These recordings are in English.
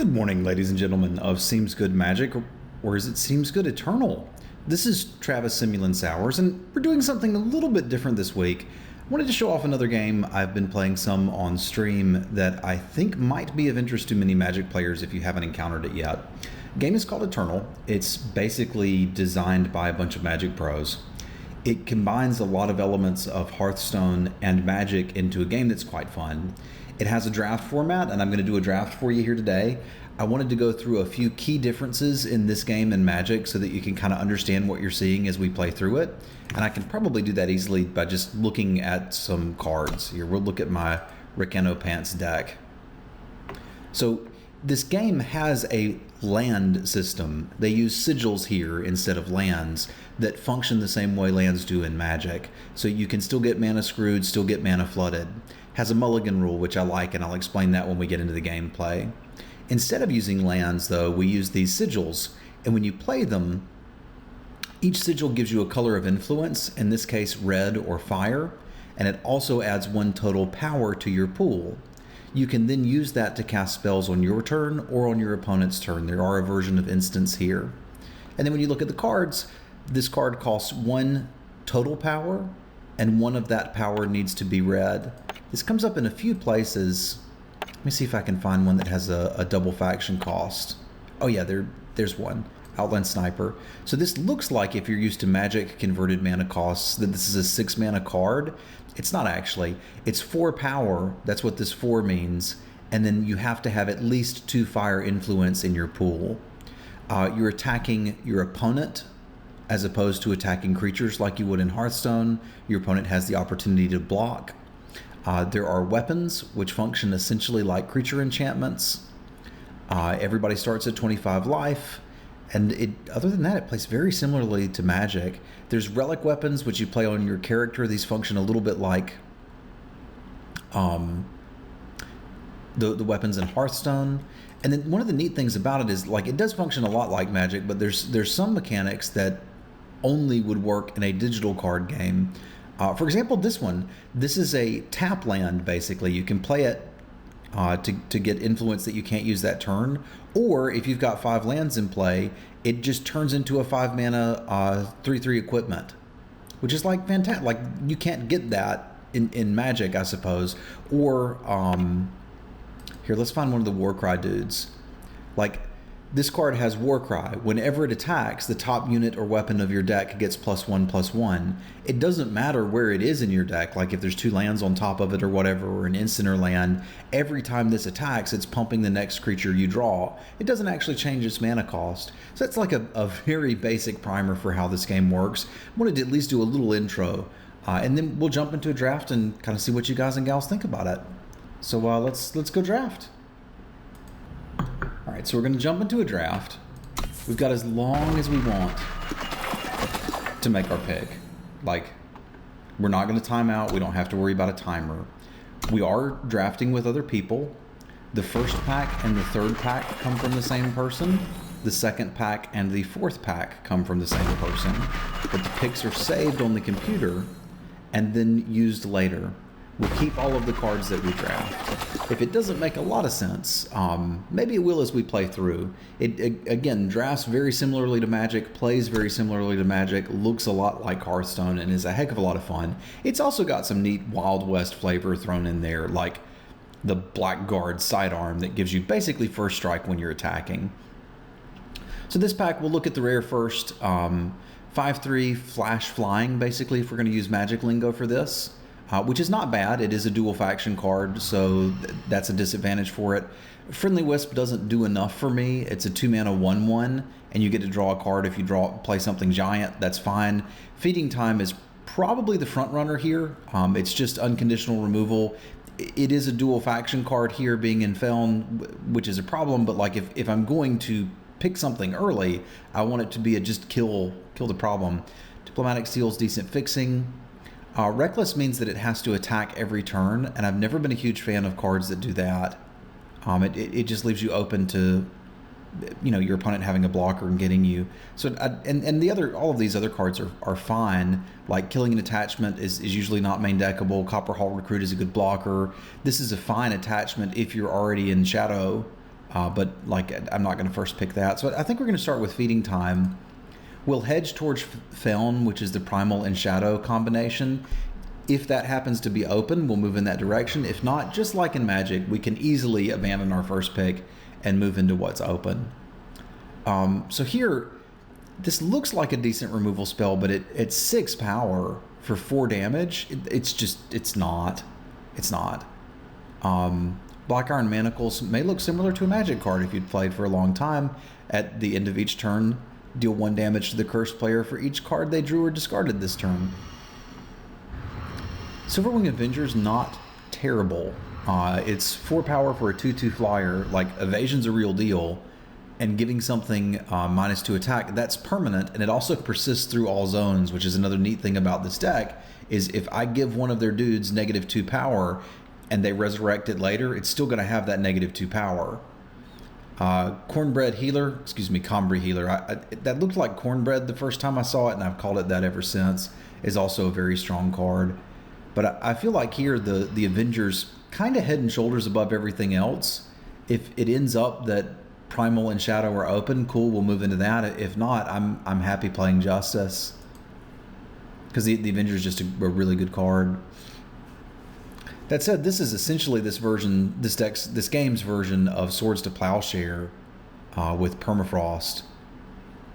Good morning, ladies and gentlemen of SeemsGoodMagic, or is it Seems Good Eternal? This is Travis Sowers, and we're doing something a little bit different this week. I wanted to show off another game I've been playing some on stream that I think might be of interest to many Magic players if you haven't encountered it yet. The game is called Eternal. It's basically designed by a bunch of Magic pros. It combines a lot of elements of Hearthstone and Magic into a game that's quite fun. It has a draft format, and I'm going to do a draft for you here today. I wanted to go through a few key differences in this game and Magic so that you can kind of understand what you're seeing as we play through it. And I can probably do that easily by just looking at some cards. Here, we'll look at my Ricano Pants deck. So this game has a land system. They use sigils here instead of lands that function the same way lands do in Magic. So you can still get mana screwed, still get mana flooded. Has a mulligan rule, which I like, and I'll explain that when we get into the gameplay. Instead of using lands, though, we use these sigils, and when you play them, each sigil gives you a color of influence, in this case red or fire, and it also adds one total power to your pool. You can then use that to cast spells on your turn or on your opponent's turn. There are a version of instants here. And then when you look at the cards, this card costs one total power, and one of that power needs to be red. This comes up in a few places. Let me see if I can find one that has a double faction cost. Oh yeah, there's one. Outland Sniper. So this looks like, if you're used to Magic converted mana costs, that this is a 6 mana card. It's not actually. It's 4 power. That's what this 4 means. And then you have to have at least 2 fire influence in your pool. You're attacking your opponent as opposed to attacking creatures like you would in Hearthstone. Your opponent has the opportunity to block. There are weapons which function essentially like creature enchantments. Everybody starts at 25 life, and other than that, it plays very similarly to Magic. There's relic weapons which you play on your character. These function a little bit like the weapons in Hearthstone. And then one of the neat things about it is, like, it does function a lot like Magic, but there's some mechanics that only would work in a digital card game. For example, this one. This is a tap land, basically. You can play it to get influence that you can't use that turn. Or if you've got 5 lands in play, it just turns into a 5 mana 3/3 equipment, which is like fantastic. Like, you can't get that in Magic, I suppose. Or here, let's find one of the Warcry dudes. Like, this card has Warcry. Whenever it attacks, the top unit or weapon of your deck gets +1/+1. It doesn't matter where it is in your deck, like if there's 2 lands on top of it or whatever, or an instant or land. Every time this attacks, it's pumping the next creature you draw. It doesn't actually change its mana cost. So that's like a very basic primer for how this game works. I wanted to at least do a little intro, and then we'll jump into a draft and kind of see what you guys and gals think about it. So let's go draft. All right, so we're going to jump into a draft. We've got as long as we want to make our pick. Like, we're not going to time out. We don't have to worry about a timer. We are drafting with other people. The first pack and the third pack come from the same person. The second pack and the fourth pack come from the same person. But the picks are saved on the computer and then used later. We'll keep all of the cards that we draft. If it doesn't make a lot of sense, maybe it will as we play through. It again, drafts very similarly to Magic, plays very similarly to Magic, looks a lot like Hearthstone, and is a heck of a lot of fun. It's also got some neat Wild West flavor thrown in there, like the Blackguard sidearm that gives you basically first strike when you're attacking. So this pack, we'll look at the rare first. 5/3 flash flying, basically, if we're going to use Magic lingo for this. Which is not bad. It is a dual faction card, so that's a disadvantage for it. Friendly Wisp doesn't do enough for me. It's a 2 mana 1/1, and you get to draw a card if you play something giant. That's fine. Feeding Time is probably the front runner here. It's just unconditional removal. It is a dual faction card here, being in Feln, which is a problem. But like, if I'm going to pick something early, I want it to be a just kill the problem. Diplomatic Seal's decent fixing. Reckless means that it has to attack every turn, and I've never been a huge fan of cards that do that. It just leaves you open to, your opponent having a blocker and getting you. So all of these other cards are fine. Like Killing an Attachment is usually not main deckable. Copperhall Recruit is a good blocker. This is a fine attachment if you're already in Shadow. but like I'm not going to first pick that. So I think we're going to start with Feeding Time. We'll hedge towards Feln, which is the Primal and Shadow combination. If that happens to be open, we'll move in that direction. If not, just like in Magic, we can easily abandon our first pick and move into what's open. So here, this looks like a decent removal spell, but it's 6 power for 4 damage. It's not. Black Iron Manacles may look similar to a Magic card if you'd played for a long time. At the end of each turn, deal 1 damage to the cursed player for each card they drew or discarded this turn. Silverwing Avenger's not terrible. It's 4 power for a 2/2 flyer. Like, evasion's a real deal, and giving something -2 attack, that's permanent, and it also persists through all zones, which is another neat thing about this deck, is if I give one of their dudes -2 power and they resurrect it later, it's still going to have that -2 power. Cornbread Healer, Combry Healer, that looked like Cornbread the first time I saw it, and I've called it that ever since, is also a very strong card. But I feel like here the Avengers kind of head and shoulders above everything else. If it ends up that Primal and Shadow are open, cool, we'll move into that. If not, I'm happy playing Justice, because the Avengers is just a really good card. That said, this is essentially this game's version of Swords to Plowshare with Permafrost.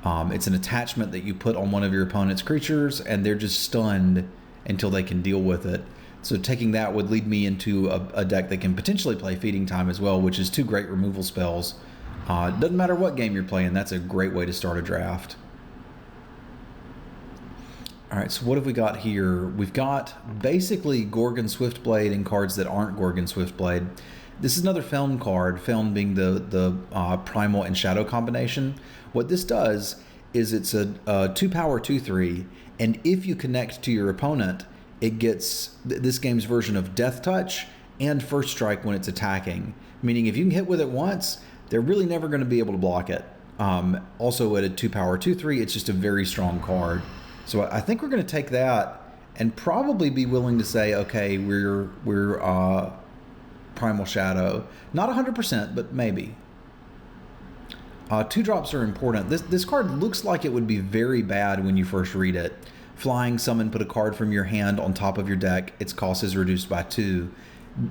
It's an attachment that you put on one of your opponent's creatures, and they're just stunned until they can deal with it. So taking that would lead me into a deck that can potentially play Feeding Time as well, which is 2 great removal spells. Doesn't matter what game you're playing, that's a great way to start a draft. All right, so what have we got here? We've got basically Gorgon Swiftblade and cards that aren't Gorgon Swiftblade. This is another Feln card, Feln being the Primal and Shadow combination. What this does is it's a 2 power 2/3, and if you connect to your opponent, it gets this game's version of Death Touch and First Strike when it's attacking. Meaning if you can hit with it once, they're really never going to be able to block it. Also at a 2 power 2/3, it's just a very strong card. So I think we're going to take that and probably be willing to say, okay, we're Primal Shadow. Not 100%, but maybe. 2 drops are important. This card looks like it would be very bad when you first read it. Flying, summon, put a card from your hand on top of your deck. Its cost is reduced by 2.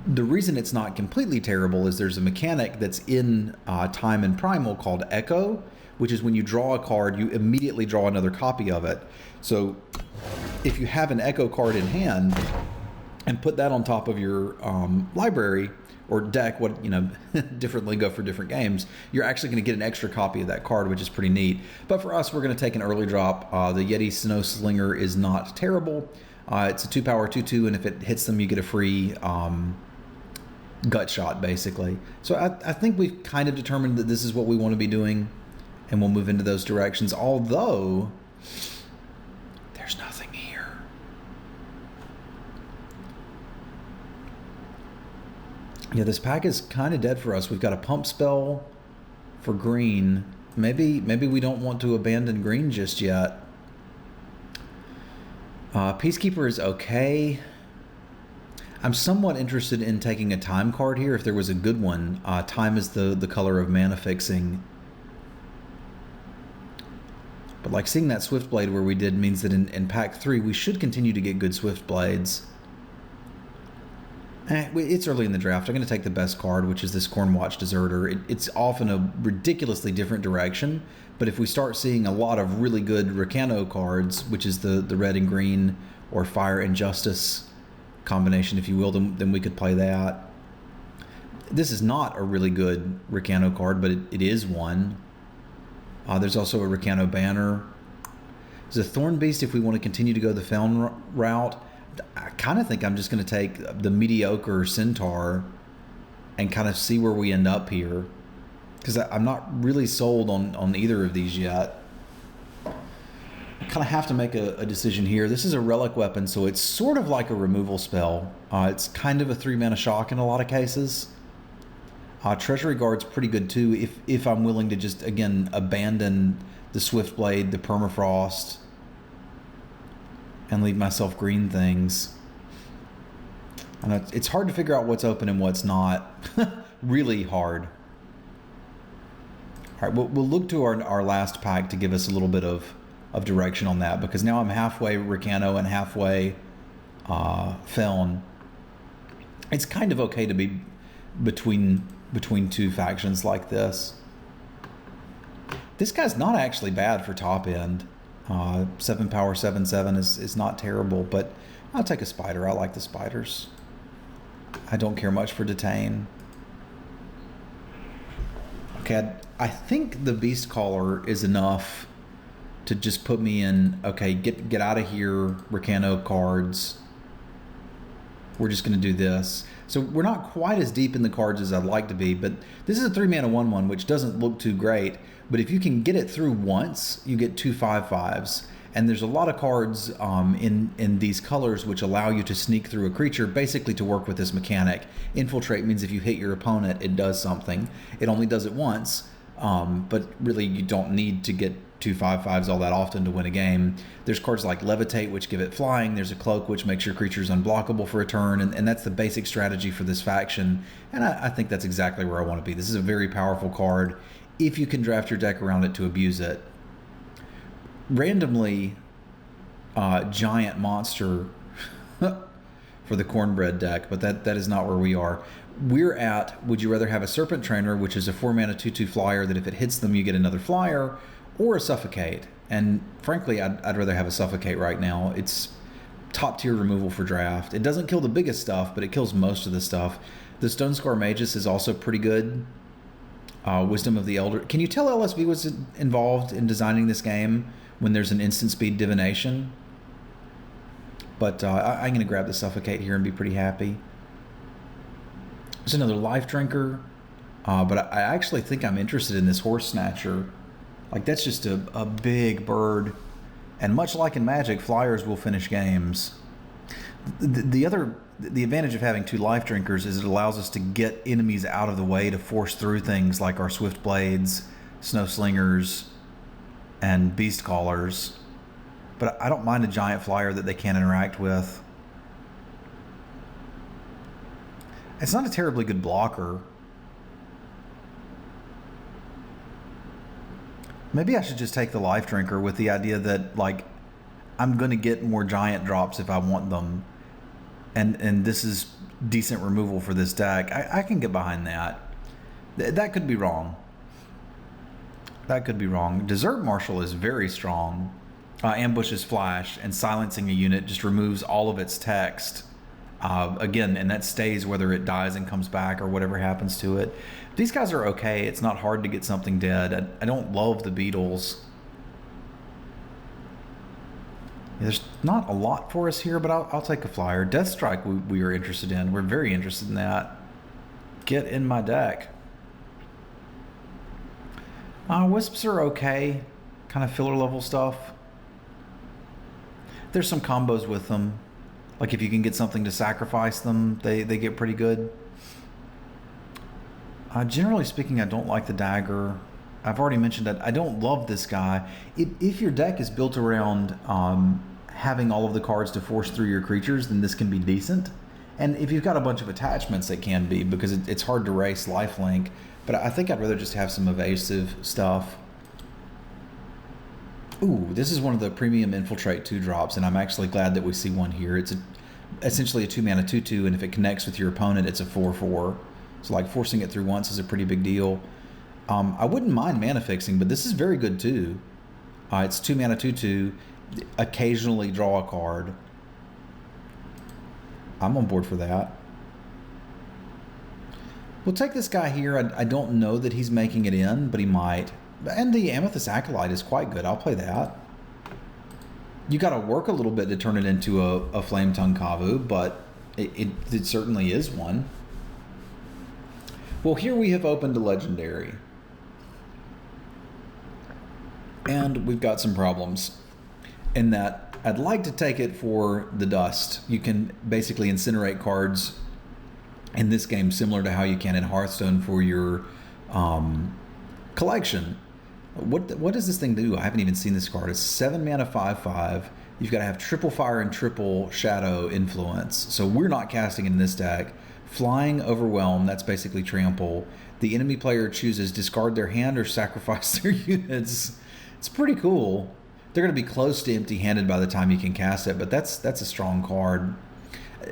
The reason it's not completely terrible is there's a mechanic that's in Time and Primal called Echo, which is when you draw a card, you immediately draw another copy of it. So if you have an Echo card in hand and put that on top of your library or deck, different lingo for different games, you're actually going to get an extra copy of that card, which is pretty neat. But for us, we're going to take an early drop. The Yeti Snow Slinger is not terrible. It's a 2 power 2/2, and if it hits them, you get a free gut shot, basically. So I think we've kind of determined that this is what we want to be doing, and we'll move into those directions, although there's nothing here. Yeah, this pack is kind of dead for us. We've got a pump spell for green. Maybe we don't want to abandon green just yet. Peacekeeper is okay. I'm somewhat interested in taking a time card here if there was a good one. Time is the color of mana fixing. But like seeing that Swiftblade where we did means that in pack 3 we should continue to get good Swiftblades. It's early in the draft. I'm going to take the best card, which is this Cornwatch Deserter. It's off in a ridiculously different direction, but if we start seeing a lot of really good Ricano cards, which is the red and green or Fire and Justice combination, if you will, then we could play that. This is not a really good Ricano card, but it is one. There's also a Ricano Banner. There's a Thorn Beast if we want to continue to go the Feln route. I kind of think I'm just going to take the mediocre Centaur and kind of see where we end up here, because I'm not really sold on either of these yet. I kind of have to make a decision here. This is a relic weapon, so it's sort of like a removal spell. It's kind of a 3-mana shock in a lot of cases. Treasury Guard's pretty good too if I'm willing to just, again, abandon the Swiftblade, the Permafrost, and leave myself green things. I know it's hard to figure out what's open and what's not. Really hard. All right, we'll look to our last pack to give us a little bit of direction on that, because now I'm halfway Ricano and halfway Feln. It's kind of okay to be between two factions like this. This guy's not actually bad for top end. 7 power 7/7 is not terrible, but I'll take a spider. I like the spiders. I don't care much for detain. Okay, I think the Beast Caller is enough to just put me in, okay, get out of here, Ricano cards. We're just going to do this. So we're not quite as deep in the cards as I'd like to be, but this is a 3-mana 1/1, which doesn't look too great. But if you can get it through once, you get 2 5/5s. And there's a lot of cards in these colors which allow you to sneak through a creature, basically to work with this mechanic. Infiltrate means if you hit your opponent, it does something. It only does it once, but really you don't need to get 2 5/5s all that often to win a game. There's cards like Levitate, which give it flying. There's a Cloak, which makes your creatures unblockable for a turn, and that's the basic strategy for this faction. And I think that's exactly where I want to be. This is a very powerful card if you can draft your deck around it to abuse it. Randomly, giant monster for the cornbread deck, but that is not where we are. We're at, would you rather have a Serpent Trainer, which is a 4-mana 2/2 flyer that if it hits them you get another flyer, or a Suffocate? And frankly, I'd rather have a Suffocate right now. It's top tier removal for draft. It doesn't kill the biggest stuff, but it kills most of the stuff. The Stone Scar Magus is also pretty good. Wisdom of the Elder. Can you tell LSV was involved in designing this game when there's an instant speed divination? But I'm going to grab the Suffocate here and be pretty happy. There's another Life Drinker, but I actually think I'm interested in this Horse Snatcher. Like, that's just a big bird, and much like in Magic, flyers will finish games. The advantage of having 2 Life Drinkers is it allows us to get enemies out of the way to force through things like our Swift Blades, Snow Slingers, and Beast Callers. But I don't mind a giant flyer that they can't interact with. It's not a terribly good blocker. Maybe I should just take the Life Drinker with the idea that, like, I'm going to get more giant drops if I want them. And this is decent removal for this deck. I can get behind that. That could be wrong. That could be wrong. Desert Marshal is very strong. Ambushes Flash, and silencing a unit just removes all of its text. Again, and that stays whether it dies and comes back or whatever happens to it. These guys are okay. It's not hard to get something dead. I don't love the Beetles. There's not a lot for us here, but I'll take a flyer. Deathstrike we are interested in. We're very interested in that. Get in my deck. Wisps are okay. Kind of filler level stuff. There's some combos with them. Like if you can get something to sacrifice them, they get pretty good. Generally speaking, I don't like the Dagger. I've already mentioned that I don't love this guy. If your deck is built around having all of the cards to force through your creatures, then this can be decent. And if you've got a bunch of attachments, it can be, because it's hard to race lifelink. But I think I'd rather just have some evasive stuff. Ooh, this is one of the premium Infiltrate 2-drops, and I'm actually glad that we see one here. It's essentially a 2-mana 2/2, and if it connects with your opponent, it's a 4/4. So like forcing it through once is a pretty big deal. I wouldn't mind mana fixing, but this is very good too. It's 2-mana 2/2, occasionally draw a card. I'm on board for that. We'll take this guy here. I don't know that he's making it in, but he might. And the Amethyst Acolyte is quite good. I'll play that. You got to work a little bit to turn it into a Flame Tongue Kavu, but it certainly is one. Well, here we have opened a Legendary. And we've got some problems in that I'd like to take it for the dust. You can basically incinerate cards in this game similar to how you can in Hearthstone for your collection. What does this thing do? I haven't even seen this card. It's 7-mana 5/5. You've got to have triple fire and triple shadow influence. So we're not casting in this deck. Flying, Overwhelm, that's basically trample. The enemy player chooses discard their hand or sacrifice their units. It's pretty cool. They're going to be close to empty-handed by the time you can cast it, but that's a strong card.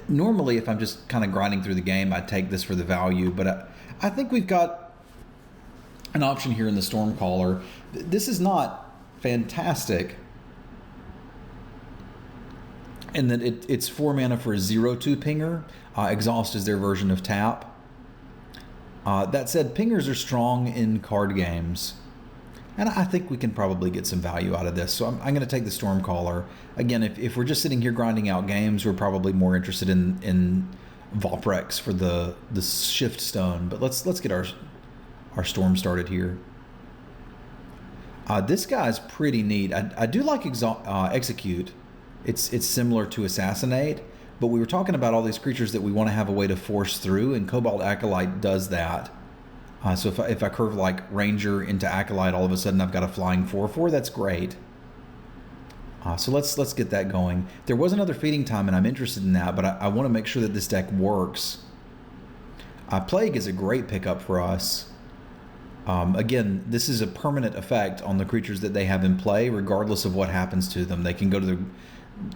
Normally, if I'm just kind of grinding through the game, I'd take this for the value, but I think we've got an option here in the Stormcaller. This is not fantastic in that it's 4 mana for a 0/2 pinger. Exhaust is their version of tap. That said, pingers are strong in card games, and I think we can probably get some value out of this. So I'm going to take the Stormcaller. Again, if we're just sitting here grinding out games, we're probably more interested in Voprex for the Shift Stone. But let's get our storm started here. This guy's pretty neat. I do like Execute. It's similar to Assassinate, but we were talking about all these creatures that we want to have a way to force through, and Cobalt Acolyte does that. So if I curve like Ranger into Acolyte, all of a sudden I've got a flying 4/4. That's great. So let's get that going. There was another Feeding Time, and I'm interested in that, but I want to make sure that this deck works. Plague is a great pickup for us. Again, this is a permanent effect on the creatures that they have in play, regardless of what happens to them. They can go to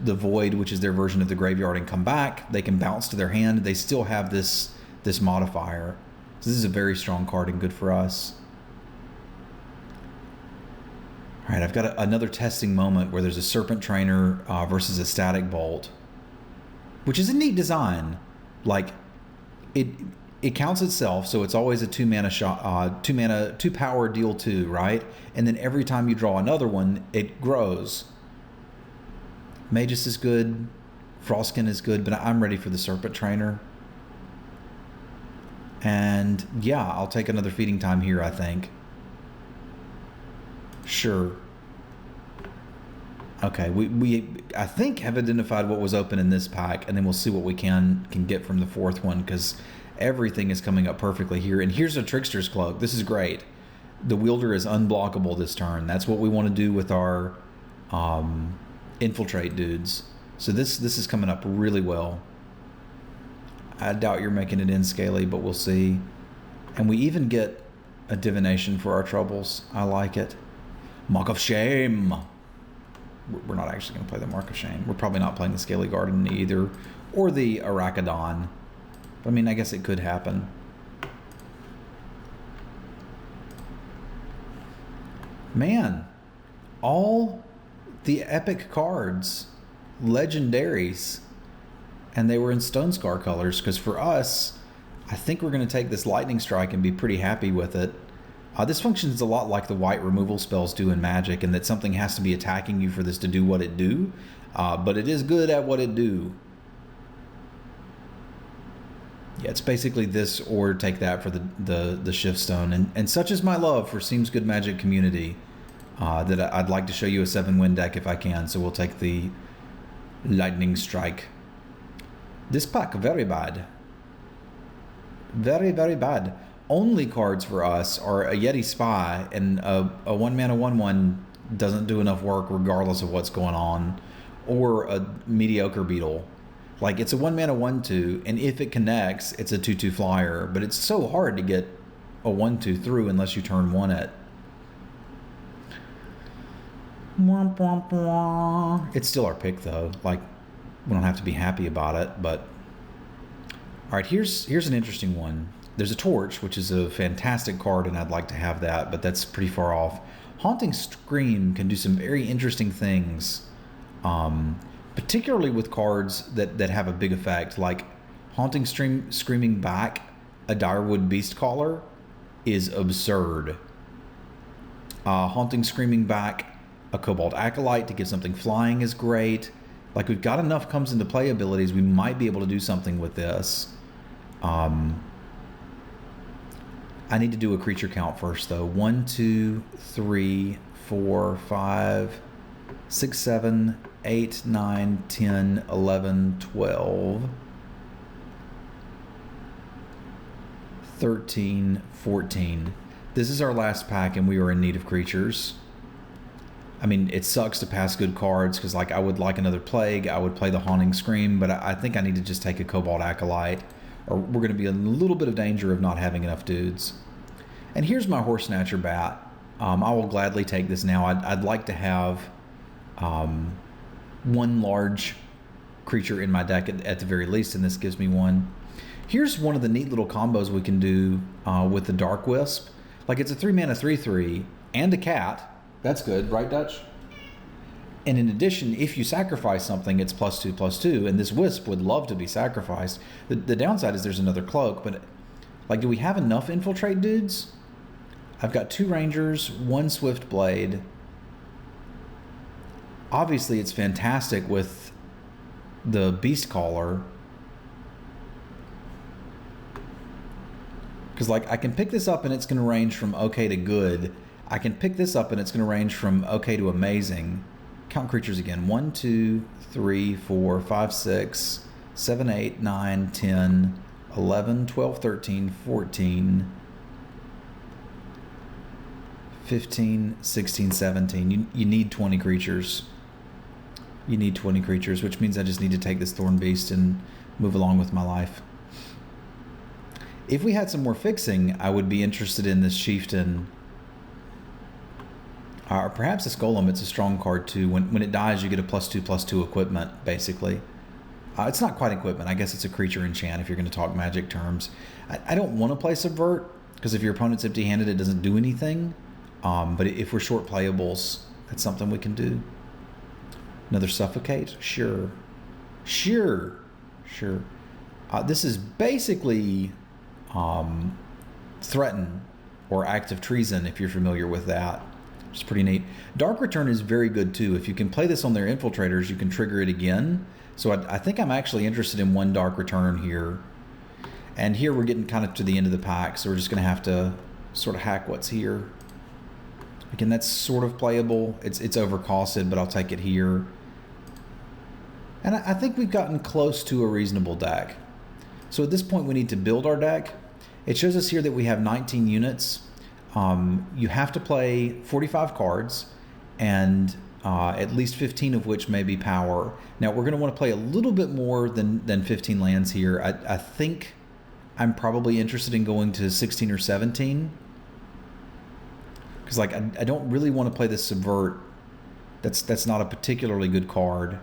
the Void, which is their version of the graveyard, and come back. They can bounce to their hand. They still have this modifier. So this is a very strong card and good for us. All right, I've got another testing moment where there's a Serpent Trainer versus a Static Bolt, which is a neat design. Like, it counts itself, so it's always a 2 mana shot, 2 power, deal 2, right? And then every time you draw another one, it grows. Magus is good, Frostkin is good, but I'm ready for the Serpent Trainer. And yeah, I'll take another Feeding Time here, I think. Sure. Okay, we I think have identified what was open in this pack, and then we'll see what we can get from the fourth one, because everything is coming up perfectly here. And here's a Trickster's Cloak. This is great. The Wielder is unblockable this turn. That's what we want to do with our Infiltrate dudes. So this is coming up really well. I doubt you're making it in, Scaly, but we'll see. And we even get a Divination for our troubles. I like it. Mark of Shame. We're not actually going to play the Mark of Shame. We're probably not playing the Scaly Garden either, or the Arachidon. But I mean, I guess it could happen. Man, all the epic cards, legendaries, and they were in Stone Scar colors, because for us, I think we're going to take this Lightning Strike and be pretty happy with it. This functions a lot like the white removal spells do in Magic, in that something has to be attacking you for this to do what it do, but it is good at what it do. Yeah, it's basically this or take that for the Shift Stone. And such is my love for SeemsGoodMagic community, that I'd like to show you a 7-win deck if I can, so we'll take the Lightning Strike. This pack, very bad. Very, very bad. Only cards for us are a Yeti Spy, and a 1-mana 1/1 doesn't do enough work regardless of what's going on, or a Mediocre Beetle. Like, it's a 1-mana 1/2, and if it connects, it's a 2/2 flyer, but it's so hard to get a 1/2 through unless you turn 1 it. It's still our pick, though. Like, we don't have to be happy about it, but... Alright, here's an interesting one. There's a Torch, which is a fantastic card, and I'd like to have that, but that's pretty far off. Haunting Scream can do some very interesting things, particularly with cards that have a big effect. Like, Haunting Screaming back a Direwood Beastcaller is absurd. Haunting Screaming back a Cobalt Acolyte to give something flying is great. Like, we've got enough comes into play abilities, we might be able to do something with this. I need to do a creature count first, though. 1, 2, 3, 4, 5, 6, 7, 8, 9, 10, 11, 12, 13, 14. This is our last pack, and we are in need of creatures. I mean, it sucks to pass good cards, because, like, I would like another Plague. I would play the Haunting Scream, but I think I need to just take a Cobalt Acolyte, or we're going to be in a little bit of danger of not having enough dudes. And here's my Horse Snatcher bat. I will gladly take this now. I'd like to have one large creature in my deck at the very least, and this gives me one. Here's one of the neat little combos we can do with the Dark Wisp. Like, it's a 3-mana 3/3 and a cat. That's good, right, Dutch? And in addition, if you sacrifice something, it's +2/+2, and this Wisp would love to be sacrificed. The downside is there's another cloak, but like, do we have enough infiltrate dudes? I've got 2 Rangers, 1 Swift Blade. Obviously, it's fantastic with the Beast Caller. Because, like, I can pick this up and it's going to range from okay to good. I can pick this up and it's going to range from okay to amazing. Count creatures again. 1, 2, 3, 4, 5, 6, 7, 8, 9, 10, 11, 12, 13, 14, 15, 16, 17. You need 20 creatures. You need 20 creatures, which means I just need to take this Thorn Beast and move along with my life. If we had some more fixing, I would be interested in this Chieftain. Or perhaps this Golem. It's a strong card too. When it dies, you get a +2/+2 equipment, basically. It's not quite equipment. I guess it's a creature enchant if you're going to talk Magic terms. I don't want to play Subvert, because if your opponent's empty-handed, it doesn't do anything. But if we're short playables, that's something we can do. Another Suffocate? Sure. Sure. Sure. This is basically Threaten or Act of Treason, if you're familiar with that. It's pretty neat. Dark Return is very good too. If you can play this on their infiltrators, you can trigger it again. So I think I'm actually interested in 1 Dark Return here. And here we're getting kind of to the end of the pack, so we're just going to have to sort of hack what's here. Again, that's sort of playable. It's overcosted, but I'll take it here. And I think we've gotten close to a reasonable deck. So at this point, we need to build our deck. It shows us here that we have 19 units. You have to play 45 cards, and at least 15 of which may be power. Now, we're going to want to play a little bit more than 15 lands here. I think I'm probably interested in going to 16 or 17. Because, like, I don't really want to play this Subvert. That's not a particularly good card.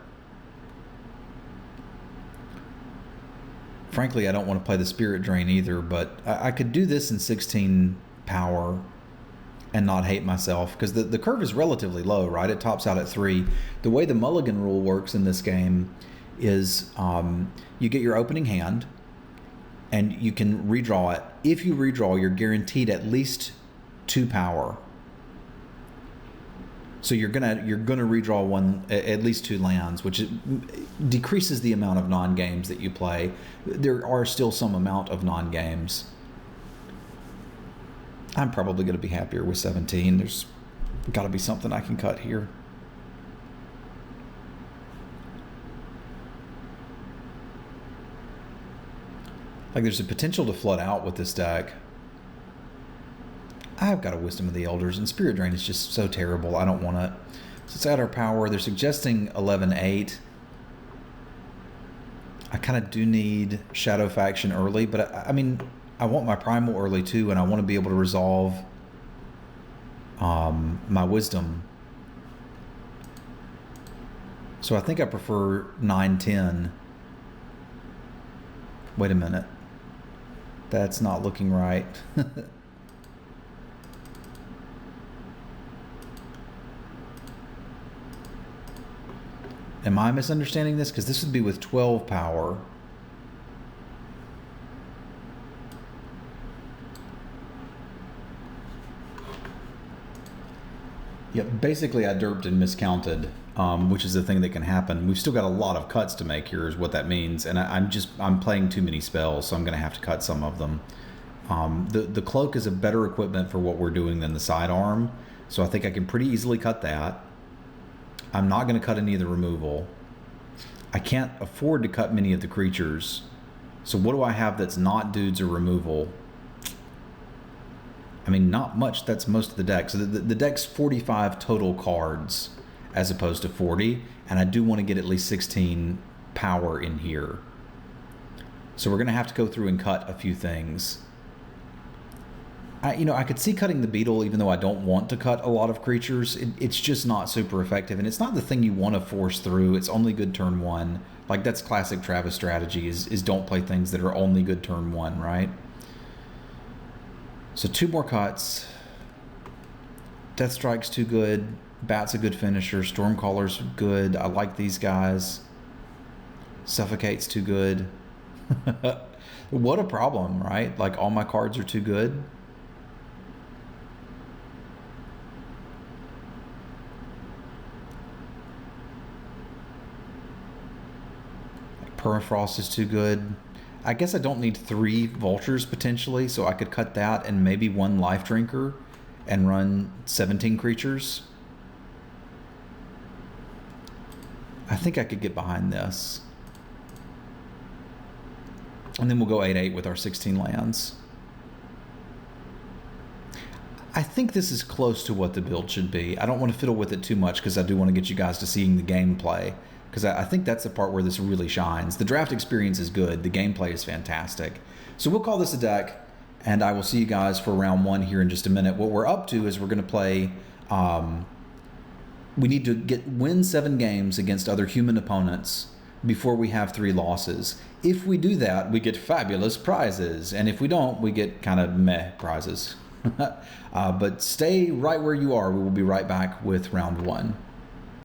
Frankly, I don't want to play the Spirit Drain either, but I could do this in 16 power and not hate myself, because the curve is relatively low, right? It tops out at 3. The way the mulligan rule works in this game is you get your opening hand and you can redraw it. If you redraw, you're guaranteed at least 2 power. So you're gonna redraw at least 2 lands, which decreases the amount of non-games that you play. There are still some amount of non-games. I'm probably going to be happier with 17. There's got to be something I can cut here. Like, there's a potential to flood out with this deck. I've got a Wisdom of the Elders, and Spirit Drain is just so terrible. I don't want it. So it's at our power. They're suggesting 11-8. I kind of do need Shadow Faction early, but I mean, I want my Primal early too, and I want to be able to resolve my Wisdom. So I think I prefer 9-10. Wait a minute. That's not looking right. Am I misunderstanding this? Because this would be with 12 power. Yep, basically I derped and miscounted, which is the thing that can happen. We've still got a lot of cuts to make here is what that means. And I'm playing too many spells, so I'm going to have to cut some of them. The cloak is a better equipment for what we're doing than the sidearm. So I think I can pretty easily cut that. I'm not going to cut any of the removal. I can't afford to cut many of the creatures. So what do I have that's not dudes or removal? I mean, not much. That's most of the deck. So the deck's 45 total cards as opposed to 40. And I do want to get at least 16 power in here. So we're going to have to go through and cut a few things. I could see cutting the beetle, even though I don't want to cut a lot of creatures. It's just not super effective, and it's not the thing you want to force through. It's only good turn one. Like, that's classic Travis strategy, is don't play things that are only good turn one, right? So 2 more cuts. Death Strike's too good. Bat's a good finisher. Stormcaller's good. I like these guys. Suffocate's too good. What a problem, right? Like, all my cards are too good. Permafrost is too good. I guess I don't need 3 vultures potentially, so I could cut that and maybe 1 life drinker and run 17 creatures. I think I could get behind this. And then we'll go 8/8 with our 16 lands. I think this is close to what the build should be. I don't want to fiddle with it too much because I do want to get you guys to seeing the gameplay, because I think that's the part where this really shines. The draft experience is good. The gameplay is fantastic. So we'll call this a deck, and I will see you guys for round 1 here in just a minute. What we're up to is we're going to play... we need to win 7 games against other human opponents before we have 3 losses. If we do that, we get fabulous prizes, and if we don't, we get kind of meh prizes. But stay right where you are. We will be right back with round 1.